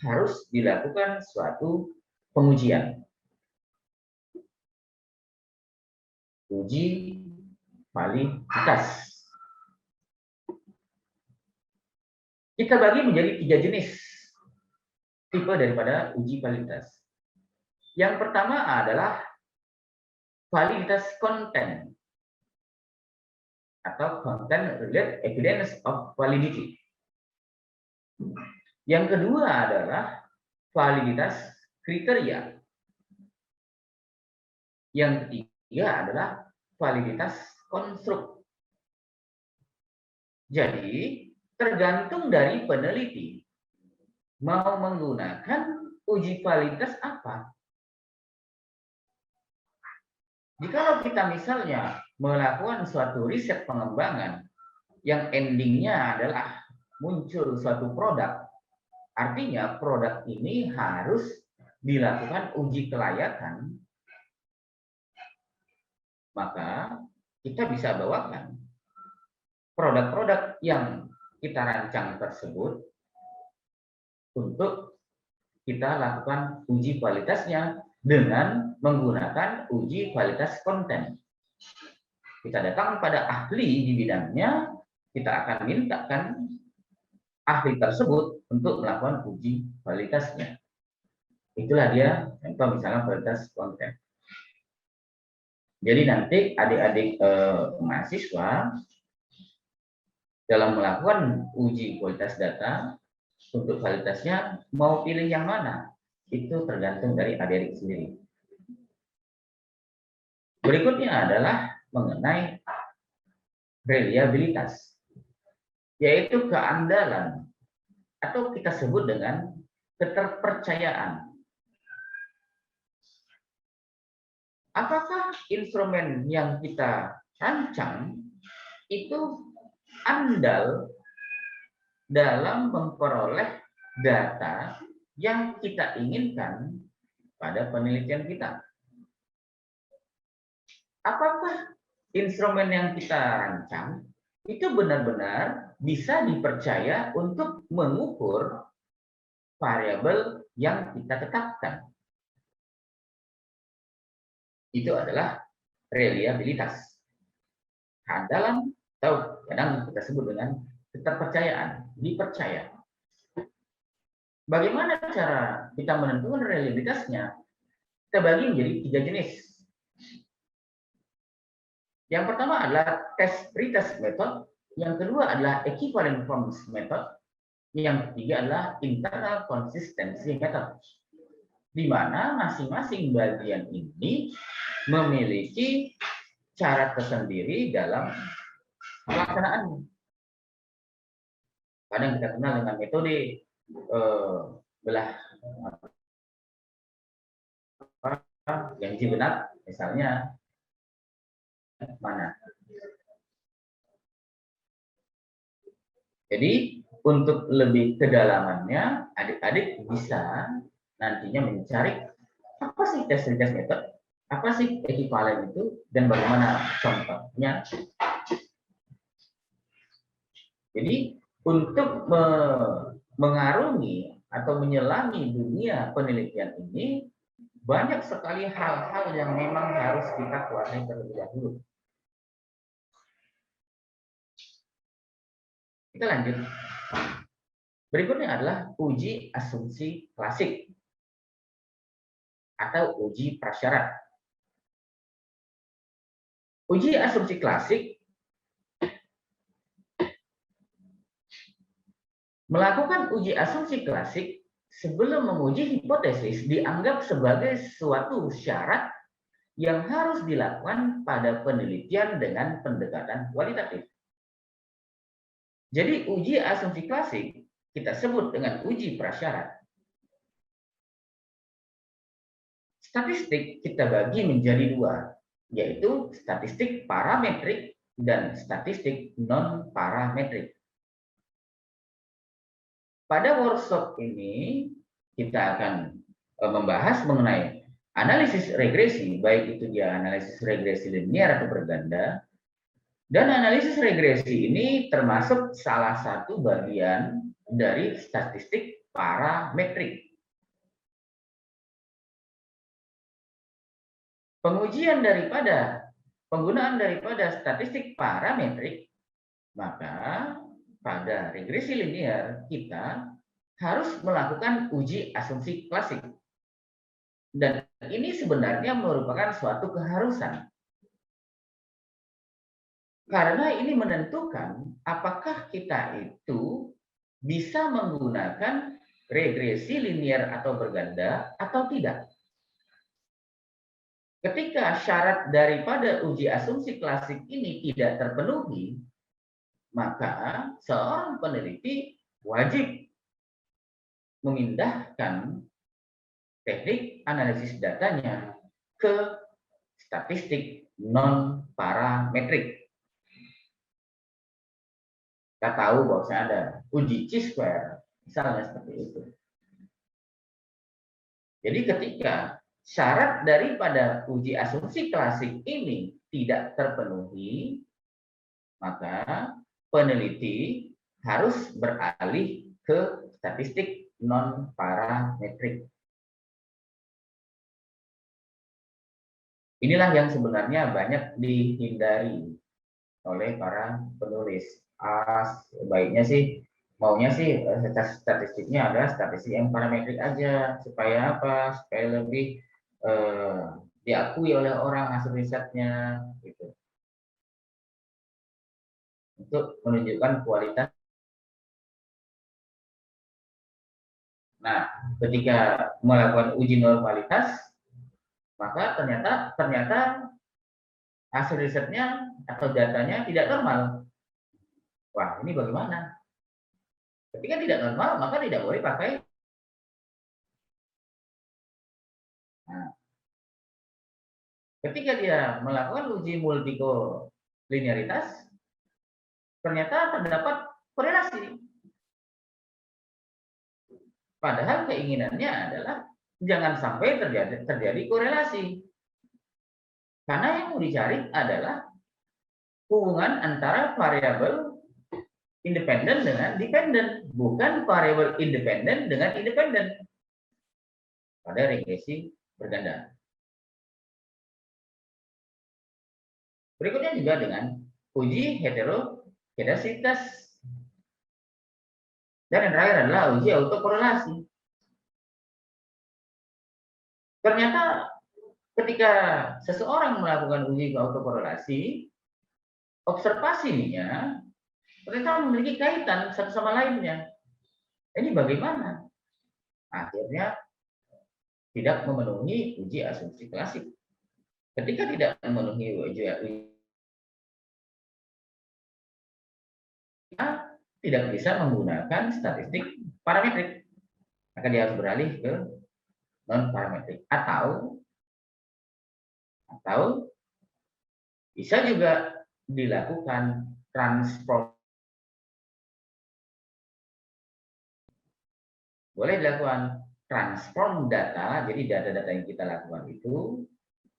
harus dilakukan suatu pengujian. Uji validitas. Kita bagi menjadi 3 jenis tipe daripada uji validitas. Yang pertama adalah validitas konten atau content related evidence of validity. Yang kedua adalah validitas kriteria. Yang ketiga adalah validitas konstruk. Jadi, tergantung dari peneliti mau menggunakan uji validitas apa. Jikalau kita misalnya melakukan suatu riset pengembangan yang endingnya adalah muncul suatu produk Artinya produk ini harus dilakukan uji kelayakan, maka kita bisa bawakan produk-produk yang kita rancang tersebut untuk kita lakukan uji kualitasnya dengan menggunakan uji kualitas konten. Kita datang pada ahli di bidangnya, kita akan mintakan ahli tersebut untuk melakukan uji kualitasnya. Itulah dia contoh misalnya kualitas konten. Jadi nanti adik-adik mahasiswa dalam melakukan uji kualitas data, untuk kualitasnya mau pilih yang mana, itu tergantung dari adik-adik sendiri. Berikutnya adalah mengenai reliabilitas, yaitu keandalan atau kita sebut dengan keterpercayaan. Apakah instrumen yang kita rancang itu andal dalam memperoleh data yang kita inginkan pada penelitian kita? Apakah instrumen yang kita rancang itu benar-benar bisa dipercaya untuk mengukur variabel yang kita tetapkan? Itu adalah reliabilitas. Andalan atau kadang kita sebut dengan keterpercayaan, dipercaya. Bagaimana cara kita menentukan reliabilitasnya? Kita bagi menjadi 3 jenis. Yang pertama adalah test pretest method, yang kedua adalah equivalent forms method, yang ketiga adalah internal consistency method, di mana masing-masing bagian ini memiliki cara tersendiri dalam pelaksanaannya. Kadang kita kenal dengan metode belah Ganji benar, misalnya mana. Jadi untuk lebih kedalamannya, adik-adik bisa nantinya mencari apa sih test method, apa sih ekivalen itu, dan bagaimana contohnya. Jadi untuk mengarungi atau menyelami dunia penelitian ini, banyak sekali hal-hal yang memang harus kita kuasai terlebih dahulu. Kita lanjut. Berikutnya adalah uji asumsi klasik atau uji prasyarat. Uji asumsi klasik melakukan uji asumsi klasik sebelum menguji hipotesis dianggap sebagai suatu syarat yang harus dilakukan pada penelitian dengan pendekatan kualitatif. Jadi uji asumsi klasik kita sebut dengan uji prasyarat. Statistik kita bagi menjadi 2, yaitu statistik parametrik dan statistik non-parametrik. Pada workshop ini kita akan membahas mengenai analisis regresi, baik itu dia analisis regresi linier atau berganda. Dan analisis regresi ini termasuk salah satu bagian dari statistik parametrik. Penggunaan daripada statistik parametrik, maka pada regresi linier kita harus melakukan uji asumsi klasik. Dan ini sebenarnya merupakan suatu keharusan. Karena ini menentukan apakah kita itu bisa menggunakan regresi linier atau berganda atau tidak. Ketika syarat daripada uji asumsi klasik ini tidak terpenuhi, maka seorang peneliti wajib memindahkan teknik analisis datanya ke statistik non-parametrik. Kita tahu bahwa ada uji chi-square, Misalnya seperti itu. Jadi ketika syarat daripada uji asumsi klasik ini tidak terpenuhi, maka peneliti harus beralih ke statistik non-parametrik. Inilah yang sebenarnya banyak dihindari oleh para penulis. Baiknya sih, maunya sih statistiknya adalah statistik yang parametrik aja, supaya apa? Supaya lebih diakui oleh orang hasil risetnya, gitu. Untuk menunjukkan kualitas. Nah, ketika melakukan uji normalitas, maka ternyata hasil risetnya atau datanya tidak normal. Wah, ini bagaimana? Ketika tidak normal, maka tidak boleh pakai. Nah, ketika dia melakukan uji multikolinearitas, ternyata terdapat korelasi. Padahal keinginannya adalah jangan sampai terjadi korelasi. Karena yang mau dicari adalah hubungan antara variabel independen dengan dependen, bukan variabel independen dengan independen pada regresi berganda. Berikutnya juga dengan uji heterogeneisitas. Dan yang terakhir adalah uji autokorelasi. Ternyata ketika seseorang melakukan uji autokorelasi, observasinya ternyata memiliki kaitan satu sama lainnya. Ini bagaimana? Akhirnya tidak memenuhi uji asumsi klasik. Ketika tidak memenuhi uji tidak bisa menggunakan statistik parametrik, maka dia harus beralih ke non parametrik atau bisa juga dilakukan transform. Boleh dilakukan transform data, jadi data-data yang kita lakukan itu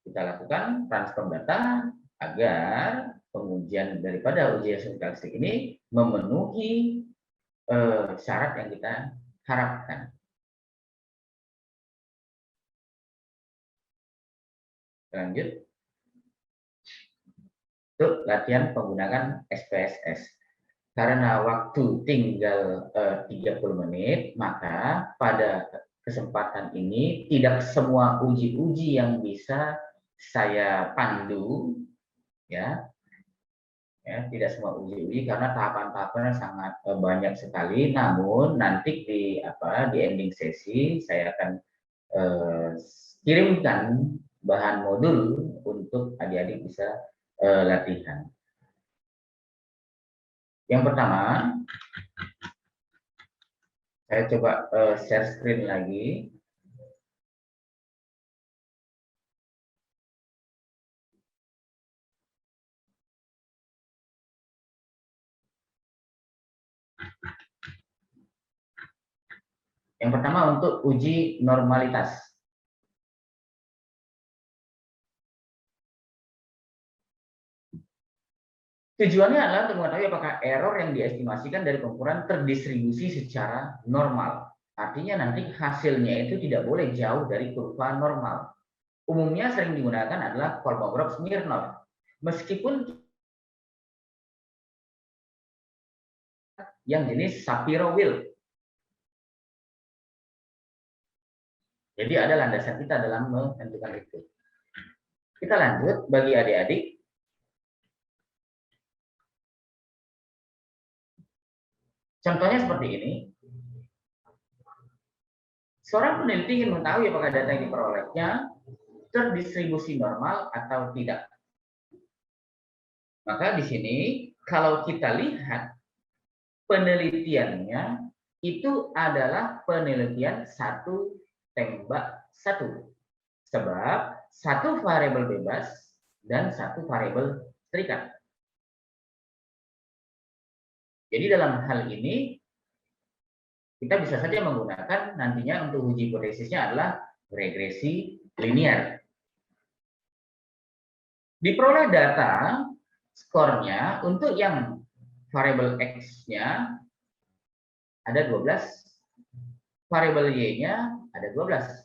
kita lakukan transform data agar pengujian daripada uji asumsi klasik ini memenuhi syarat yang kita harapkan. Lanjut. Untuk latihan menggunakan SPSS. Karena waktu tinggal 30 menit, maka pada kesempatan ini tidak semua uji-uji yang bisa saya pandu, ya tidak semua uji-uji karena tahapan-tahapannya sangat banyak sekali. Namun nanti di ending sesi saya akan kirimkan bahan modul untuk adik-adik bisa latihan. Yang pertama, saya coba share screen lagi. Yang pertama untuk uji normalitas. Tujuannya adalah untuk mengetahui apakah error yang diestimasikan dari pengukuran terdistribusi secara normal. Artinya nanti hasilnya itu tidak boleh jauh dari kurva normal. Umumnya sering digunakan adalah Kolmogorov-Smirnov. Meskipun yang jenis Shapiro-Wilk. Jadi ada landasan kita dalam menentukan itu. Kita lanjut bagi adik-adik. Contohnya seperti ini. Seorang peneliti ingin mengetahui apakah data yang diperolehnya terdistribusi normal atau tidak. Maka di sini kalau kita lihat penelitiannya itu adalah penelitian satu tembak satu. Sebab satu variabel bebas dan satu variabel terikat. Jadi dalam hal ini kita bisa saja menggunakan nantinya untuk uji hipotesisnya adalah regresi linear. Diperoleh data skornya untuk yang variabel X-nya ada 12, variabel Y-nya ada 12.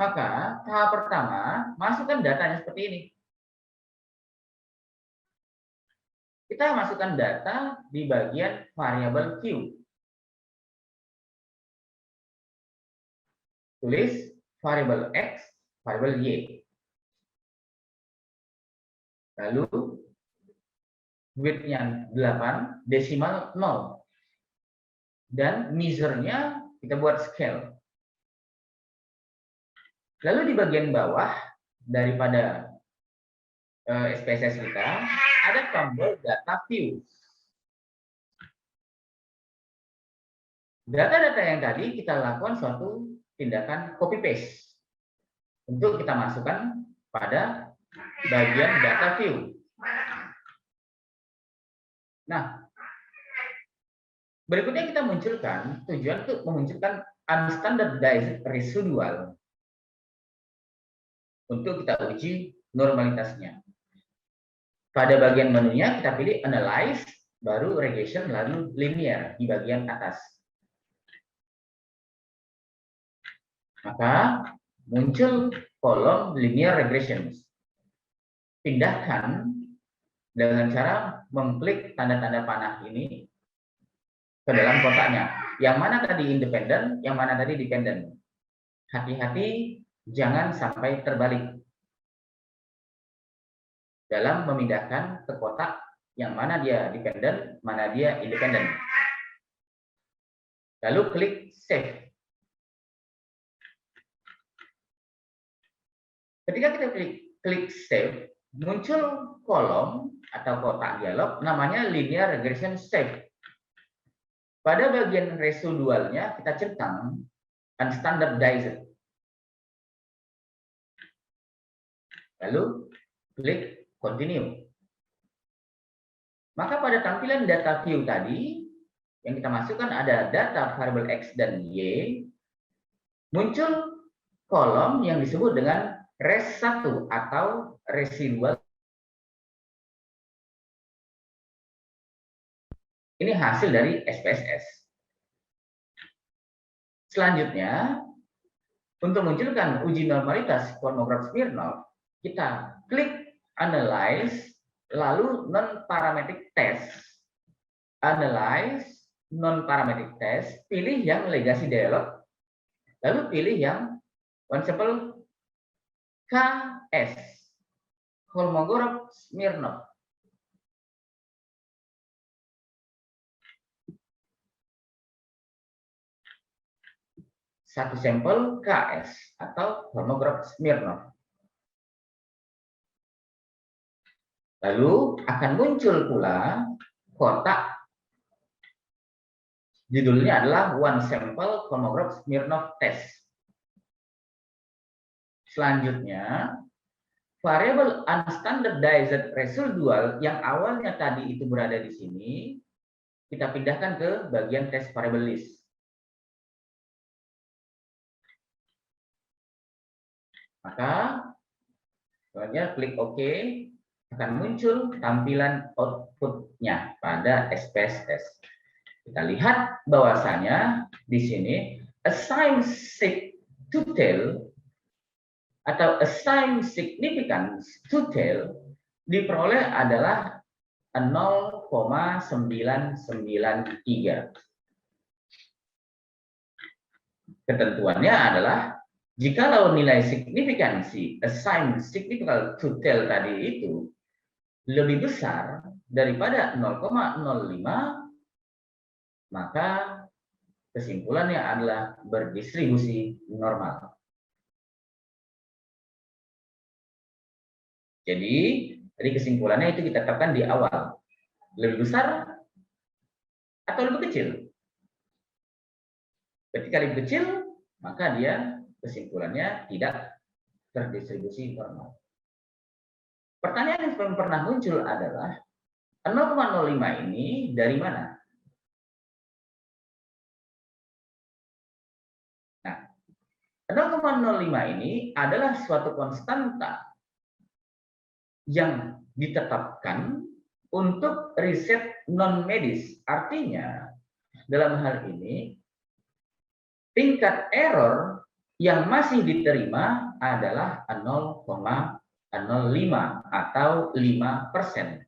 Maka tahap pertama, masukkan datanya seperti ini. Kita masukkan data di bagian variabel Q. Tulis variabel X, variabel Y. Lalu width-nya 8, desimal 0. Dan measure-nya kita buat scale. Lalu di bagian bawah daripada SPSS kita ada tombol data view. Data-data yang tadi kita lakukan suatu tindakan copy paste untuk kita masukkan pada bagian data view. Nah, berikutnya kita munculkan tujuan untuk memunculkan unstandardized residual untuk kita uji normalitasnya. Pada bagian menunya kita pilih analyze, baru regression, lalu linear di bagian atas. Maka muncul kolom linear regression. Pindahkan dengan cara mengklik tanda-tanda panah ini ke dalam kotaknya. Yang mana tadi independen, yang mana tadi dependent. Hati-hati jangan sampai terbalik dalam memindahkan ke kotak yang mana dia dependent, mana dia independent. Lalu klik save. Ketika kita klik save, muncul kolom atau kotak dialog namanya linear regression save. Pada bagian residualnya kita centang unstandardized. Lalu klik continue. Maka pada tampilan data view tadi yang kita masukkan ada data variabel X dan Y, muncul kolom yang disebut dengan res1 atau residual. Ini hasil dari SPSS. Selanjutnya, untuk munculkan uji normalitas Kolmogorov Smirnov, kita klik analyze, lalu non-parametric test. Analyze, non-parametric test, pilih yang legacy dialog, lalu pilih yang one sample KS, Kolmogorov Smirnov. Satu sampel KS atau Kolmogorov Smirnov. Lalu akan muncul pula kotak judulnya adalah one sample Kolmogorov Smirnov test. Selanjutnya, variabel unstandardized residual yang awalnya tadi itu berada di sini, kita pindahkan ke bagian test variable list. Maka, selanjutnya klik OK, akan muncul tampilan outputnya pada SPSS. Kita lihat bahwasanya di sini assign sig to tail atau assign significance to tail diperoleh adalah 0,993. Ketentuannya adalah jikalau nilai signifikansi assign significant to tail tadi itu lebih besar daripada 0,05, maka kesimpulannya adalah berdistribusi normal. Jadi, tadi kesimpulannya itu kita tetapkan di awal. Lebih besar atau lebih kecil? Ketika lebih kecil, maka dia kesimpulannya tidak terdistribusi normal. Pertanyaan yang pernah muncul adalah 0,05 ini dari mana? Nah, 0,05 ini adalah suatu konstanta yang ditetapkan untuk riset non-medis. Artinya, dalam hal ini, tingkat error yang masih diterima adalah 0,05 atau 5%.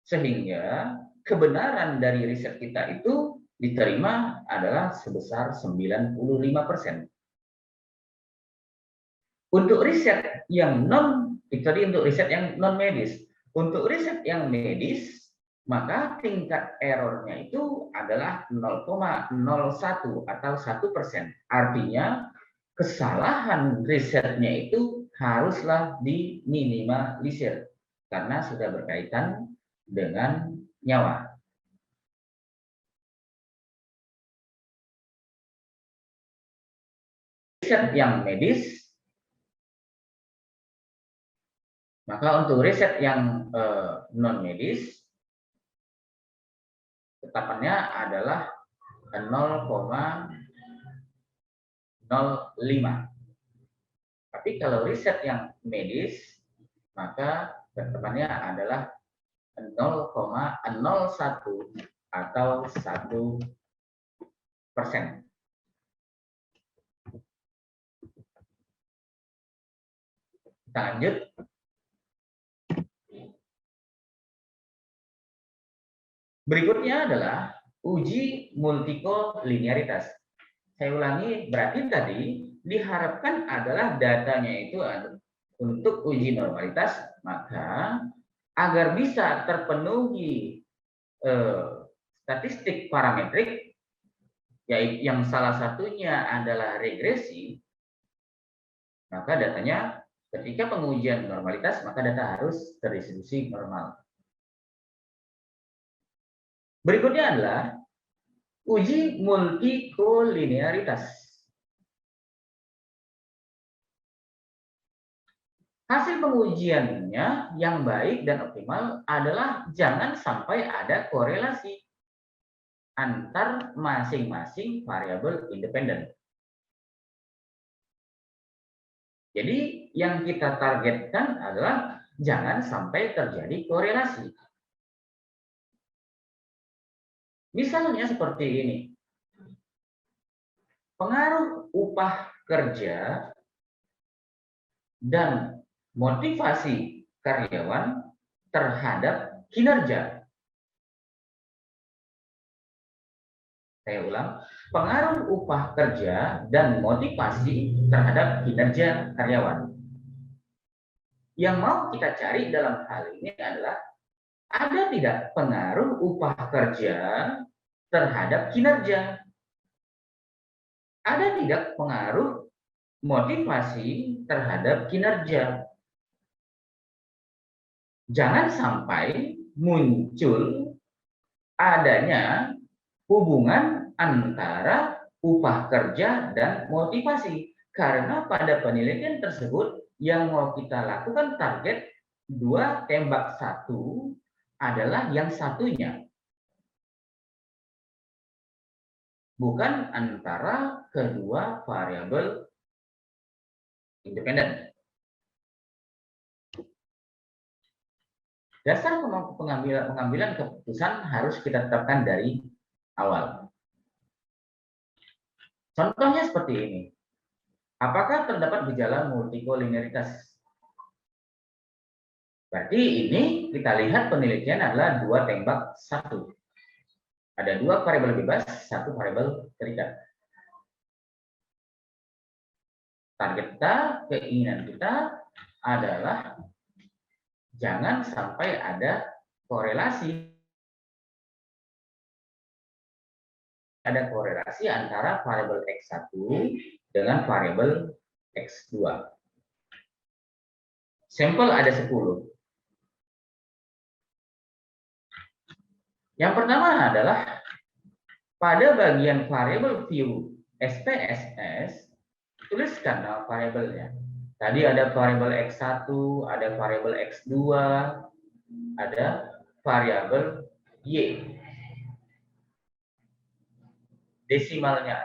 Sehingga kebenaran dari riset kita itu diterima adalah sebesar 95%. Untuk riset yang untuk riset yang non medis, untuk riset yang medis, maka tingkat errornya itu adalah 0,01 atau 1%. Artinya kesalahan risetnya itu haruslah diminimalisir karena sudah berkaitan dengan nyawa. Riset yang medis, maka untuk riset yang non medis tetapannya adalah 0,05. Tapi kalau riset yang medis maka tetapannya adalah 0,01 atau 1%. Kita lanjut. Berikutnya adalah uji multikolinearitas. Saya ulangi, berarti tadi diharapkan adalah datanya itu untuk uji normalitas, maka agar bisa terpenuhi statistik parametrik, yaitu yang salah satunya adalah regresi, maka datanya ketika pengujian normalitas, maka data harus terdistribusi normal. Berikutnya adalah uji multikolinearitas. Hasil pengujiannya yang baik dan optimal adalah jangan sampai ada korelasi antar masing-masing variabel independen. Jadi yang kita targetkan adalah jangan sampai terjadi korelasi. Misalnya seperti ini. Pengaruh upah kerja dan motivasi karyawan terhadap kinerja. Saya ulang, pengaruh upah kerja dan motivasi terhadap kinerja karyawan. Yang mau kita cari dalam hal ini adalah ada tidak pengaruh upah kerja terhadap kinerja? Ada tidak pengaruh motivasi terhadap kinerja? Jangan sampai muncul adanya hubungan antara upah kerja dan motivasi. Karena pada penelitian tersebut yang mau kita lakukan target 2 tembak 1 adalah yang satunya. Bukan antara kedua variabel independen. Dasar pengambilan keputusan harus kita tetapkan dari awal. Contohnya seperti ini. Apakah terdapat gejala multikolinearitas? Berarti ini kita lihat penelitian adalah 2 tembak 1. Ada 2 variabel bebas, 1 variabel terikat. Target kita, keinginan kita adalah jangan sampai ada korelasi. Ada korelasi antara variabel X1 dengan variabel X2. Sampel ada 10. Yang pertama adalah pada bagian variabel view SPSS, tuliskan nama variabelnya. Tadi ada variabel X1, ada variabel X2, ada variabel Y. Desimalnya